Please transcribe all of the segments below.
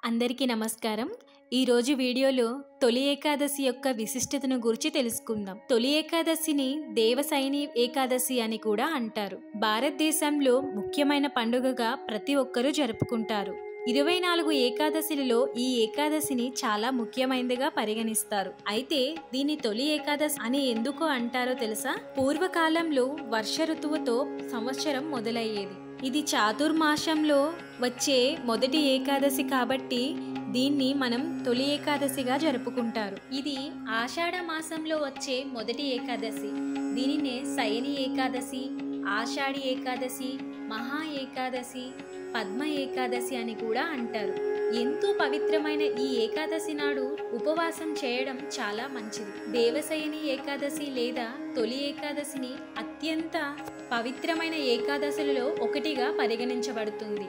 అందరికీ నమస్కారం। ఈ రోజు వీడియోలో తొలి ఏకాదశి యొక్క విశిష్టతను గురించి తెలుసుకుందాం। తొలి ఏకాదశిని దేవసైని ఏకాదశి అని కూడా అంటారు। భారతదేశంలో ముఖ్యమైన పండుగగా ప్రతి ఒక్కరూ జరుపుకుంటారు। 24 ఏకాదశిలలో ఈ ఏకాదశిని చాలా ముఖ్యమైనదిగా పరిగణిస్తారు। అయితే దీని తొలి ఏకాదశి అని ఎందుకు అంటారో తెలుసా? పూర్వకాలంలో వర్ష ఋతువుతో సంవత్సరం మొదలయ్యేది। ఇది చాతుర్మాసంలో వచ్చే మొదటి ఏకాదశి కాబట్టి దీన్ని మనం తొలి ఏకాదశిగా జరుపుకుంటారు। ఇది ఆషాఢ మాసంలో వచ్చే మొదటి ఏకాదశి। దీనినే శయని ఏకాదశి, ఆషాఢి ఏకాదశి, మహా ఏకాదశి, పద్మ ఏకాదశి అని కూడా అంటారు। ఎంతో పవిత్రమైన ఈ ఏకాదశి నాడు ఉపవాసం చేయడం చాలా మంచిది। దేవశయని ఏకాదశి లేదా తొలి ఏకాదశిని అత్యంత పవిత్రమైన ఏకాదశులలో ఒకటిగా పరిగణించబడుతుంది।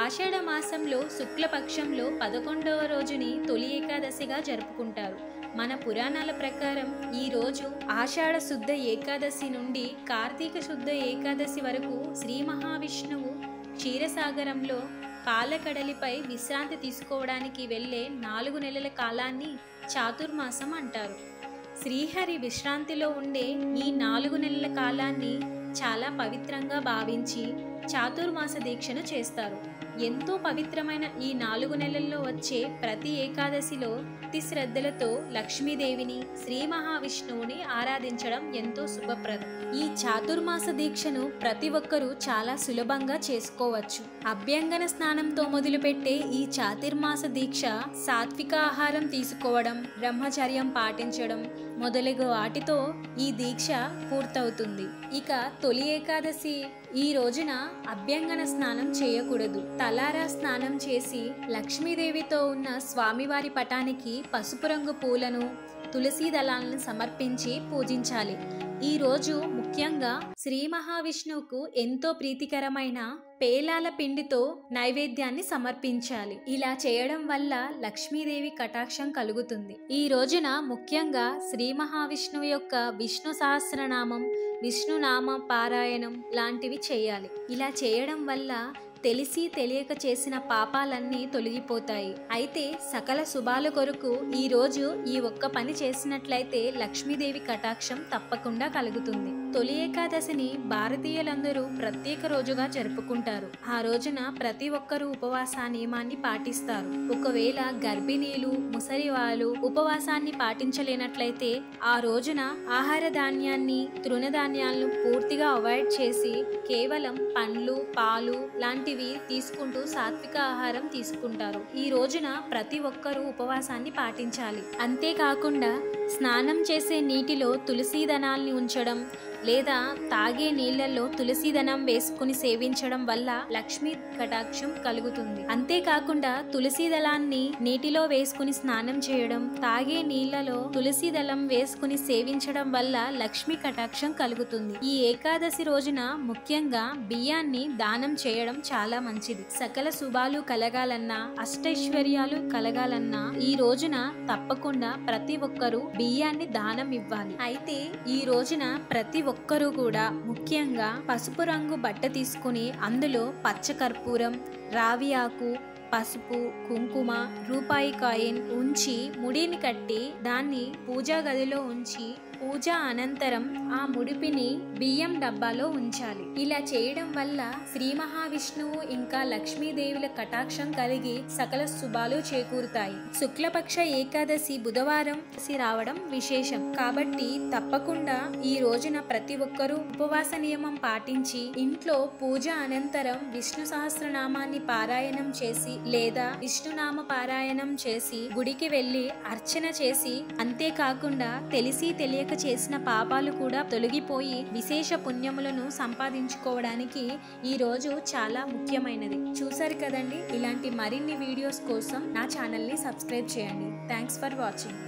ఆషాఢ మాసంలో శుక్లపక్షంలో 11వ రోజుని తొలి ఏకాదశిగా జరుపుకుంటారు। మన పురాణాల ప్రకారం ఈ రోజు ఆషాఢ శుద్ధ ఏకాదశి నుండి కార్తీక శుద్ధ ఏకాదశి వరకు శ్రీ మహావిష్ణువు క్షీరసాగరంలో పాలకడలిపై విశ్రాంతి తీసుకోవడానికి వెళ్ళే 4 నెలల కాలాన్ని చాతుర్మాసం అంటారు। శ్రీహరి విశ్రాంతిలో ఉండే ఈ 4 నెలల కాలాన్ని చాలా పవిత్రంగా భావించి చాతుర్మాస దీక్షను చేస్తారు। ఎంతో పవిత్రమైన ఈ 4 నెలల్లో వచ్చే ప్రతి ఏకాదశిలో భక్తి శ్రద్ధలతో లక్ష్మీదేవిని, శ్రీ మహావిష్ణువుని ఆరాధించడం ఎంతో శుభప్రదం। ఈ చాతుర్మాస దీక్షను ప్రతి ఒక్కరూ చాలా సులభంగా చేసుకోవచ్చు। అభ్యంగన స్నానంతో మొదలుపెట్టే ఈ చాతుర్మాస దీక్ష సాత్విక ఆహారం తీసుకోవడం, బ్రహ్మచర్యం పాటించడం మొదలగు వాటితో ఈ దీక్ష పూర్తవుతుంది। ఇక తొలి ఏకాదశి ఈ రోజున అభ్యంగన స్నానం చేయకూడదు। తలారా స్నానం చేసి లక్ష్మీదేవితో ఉన్న స్వామివారి పటానికి పసుపు రంగు పూలను, తులసి దళాలను సమర్పించి పూజించాలి। ఈ రోజు ముఖ్యంగా శ్రీ మహావిష్ణువుకు ఎంతో ప్రీతికరమైన పేలాల పిండితో నైవేద్యాన్ని సమర్పించాలి। ఇలా చేయడం వల్ల లక్ష్మీదేవి కటాక్షం కలుగుతుంది। ఈ రోజున ముఖ్యంగా శ్రీ మహావిష్ణువు యొక్క విష్ణు సహస్రనామం, విష్ణునామ పారాయణం లాంటివి చేయాలి। ఇలా చేయడం వల్ల తెలిసి తెలియక చేసిన పాపాలన్నీ తొలగిపోతాయి। అయితే సకల శుభాల కొరకు ఈ రోజు ఈ ఒక్క పని చేసినట్లయితే లక్ష్మీదేవి కటాక్షం తప్పకుండా కలుగుతుంది। తొలి ఏకాదశిని భారతీయులందరూ ప్రత్యేక రోజుగా జరుపుకుంటారు। ఆ రోజున ప్రతి ఒక్కరూ ఉపవాస నియమాన్ని పాటిస్తారు। ఒకవేళ గర్భిణీలు, ముసలివాళ్ళు ఉపవాసాన్ని పాటించలేనట్లయితే ఆ రోజున ఆహార ధాన్యాన్ని, తృణధాన్యాలను పూర్తిగా అవాయిడ్ చేసి కేవలం పండ్లు, పాలు లాంటివి తీసుకుంటూ సాత్విక ఆహారం తీసుకుంటారు। ఈ రోజున ప్రతి ఒక్కరూ ఉపవాసాన్ని పాటించాలి। అంతేకాకుండా స్నానం చేసే నీటిలో తులసి దళాల్ని ఉంచడం లేదా తాగే నీళ్లలో తులసి దళం వేసుకుని సేవించడం వల్ల లక్ష్మీ కటాక్షం కలుగుతుంది। అంతేకాకుండా తులసి దళాన్ని నీటిలో వేసుకుని స్నానం చేయడం, తాగే నీళ్లలో తులసి దళం వేసుకుని సేవించడం వల్ల లక్ష్మీ కటాక్షం కలుగుతుంది। ఈ ఏకాదశి రోజున ముఖ్యంగా బియ్యాన్ని దానం చేయడం చాలా మంచిది। సకల శుభాలు కలగాలన్నా, అష్టైశ్వర్యాలు కలగాలన్నా ఈ రోజున తప్పకుండా ప్రతి ఒక్కరూ బియ్యాన్ని దానం ఇవ్వాలి। అయితే ఈ రోజున ప్రతి ఒక్కరూ కూడా ముఖ్యంగా పసుపు రంగు బట్ట తీసుకుని అందులో పచ్చ కర్పూరం, రావి ఆకు, పసుపు, కుంకుమ, రూపాయి కాయిన్ ఉంచి ముడిని కట్టి దాన్ని పూజా గదిలో ఉంచి పూజ అనంతరం ఆ ముడిపిని బియ్యం డబ్బాలో ఉంచాలి। ఇలా చేయడం వల్ల శ్రీ మహావిష్ణువు ఇంకా లక్ష్మీదేవుల కటాక్షం కలిగి సకల శుభాలు చేకూరుతాయి। శుక్లపక్ష ఏకాదశి బుధవారం రావడం విశేషం కాబట్టి తప్పకుండా ఈ రోజున ప్రతి ఒక్కరూ ఉపవాస నియమం పాటించి ఇంట్లో పూజ అనంతరం విష్ణు సహస్రనామాన్ని పారాయణం చేసి లేదా విష్ణునామ పారాయణం చేసి గుడికి వెళ్లి అర్చన చేసి, అంతేకాకుండా తెలిసి తెలియక చేసిన పాపాలు కూడా తొలగిపోయి విశేష పుణ్యములను సంపాదించుకోవడానికి ఈ రోజు చాలా ముఖ్యమైనది। చూసారు కదండి, ఇలాంటి మరిన్ని వీడియోస్ కోసం నా ఛానల్ని సబ్స్క్రైబ్ చేయండి। Thanks for watching.